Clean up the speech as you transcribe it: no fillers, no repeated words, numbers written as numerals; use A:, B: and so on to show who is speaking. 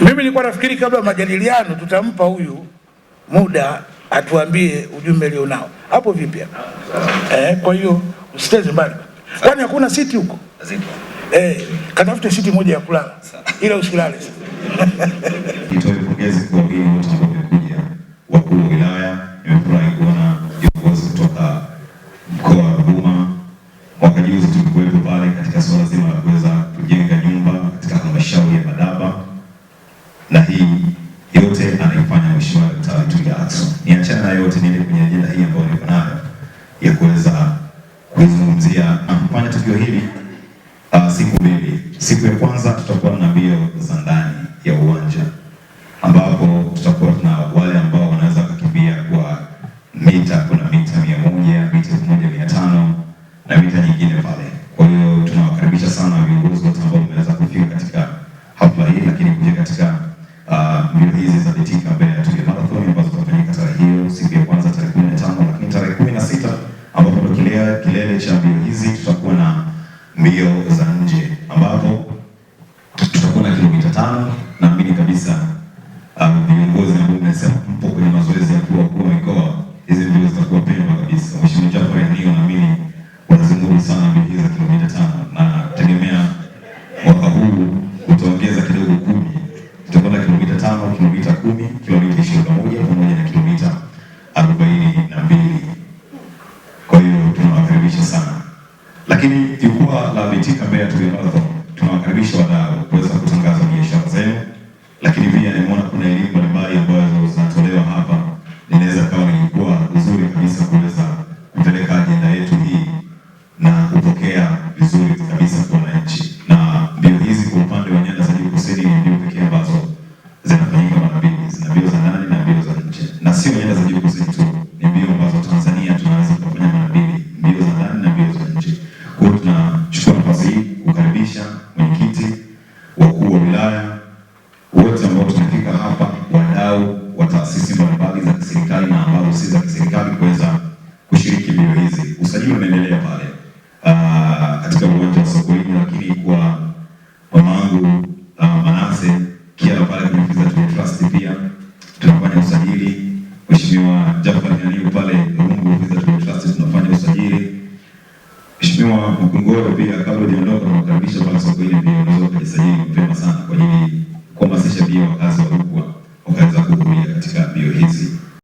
A: Mimi nilikuwa nafikiri kabla majadiliano tutampa huyu muda atuambie ujumbe alionao. Hapo vipi hapo? Kwa hiyo usiteze mbali. Kwani hakuna siti huko? Katafute siti moja ya kulala. Ila usilale.
B: Nitoe pongezi kwa wageni wote ambao wamekuja, wakuu wa wilaya. Nimefurahi kuona viongozi kutoka mkoa wa Ruvuma. Mwaka juzi tulikuwepo pale katika swala zima la kuweza kujenga nyumba katika halmashauri ya Madaba, na hii yote anaifanya Mheshimiwa Daktari Tulia Ackson. Niachana na yote niende kwenye ajenda hii ambayo niko nayo ya kuweza kuizungumzia na kufanya tukio hili siku mbili. Siku ya kwanza tutakuwa na mbio za ndani ya uwanja ambapo tutakuwa na wale ambao wanaweza kukimbia kwa mita, kuna mita 100, mita 1500 na mita nyingine pale. Kwa hiyo tunawakaribisha sana viongozi wote ambao wameweza kufika katika hafla hii, lakini kuja katika mbio hizi za Betika Mbeya Tulia Marathon ambazo zitafanyika tarehe hiyo siku ya kwanza tarehe 15, lakini tarehe 16 ambapo ndio kilele cha mbio hizi tutakuwa na mbio za nje ambapo tutakuwa na kilomita 5. Naamini kabisa viongozi ambao mnasema mpo kwenye mazoezi ya kuwa mikoa, hizi mbio zitakuwa pema kabisa. Mheshimiwa Jafar Yanio naamini wanazungumza sana mbio hizi za kilomita 5 na tegemea mwaka huu utaongeza kidogo 10. Tutakuwa na kilomita 5, kilomita 10, kilomita 21 pamoja na kilomita 42. Kwa hiyo tunawakaribisha sana. Lakini jukwaa la Betika Mbeya Tulia Marathon tunawakaribisha wadau kuweza kutangaza biashara zenu, lakini pia nimeona kuna elimu mbalimbali ambazo zinatolewa hapa. Inaweza kawa ni jukwaa nzuri kabisa kuweza kupeleka ajenda yetu hii na kupokea vizuri kabisa kwa wananchi. Na mbio hizi kwa upande wa nyanda za juu kusini ni mbio pekee ambazo zinafanyika mara mbili, zina mbio za ndani na mbio za nje. Na sio nyanda za juu kusini tu, ni mbio ambazo Tanzania tunaweza kufanya mara mbili, mbio za ndani na mbio za nje. Kwa hiyo tunachukua nafasi hii kukaribisha mwenyekiti, wakuu wa wilaya wote ambao tumefika hapa, wadau wa taasisi mbalimbali za kiserikali na ambazo si za kiserikali kuweza kushiriki mbio hizi. Usajili unaendelea pale katika uwanja wa Sokoine, lakini kwa mamangu Manase kia pale kwenye Tulia Trust pia tunafanya usajili. Mheshimiwa Jafar Yanio pale Rungu Tulia Trust tunafanya usajili. Mheshimiwa Mkungoro pia kabla hujaondoka tunakaribisha pale Sokoine pia unaweza kujisajili mapema sana kwa ajili kuhamasisha pia wakazi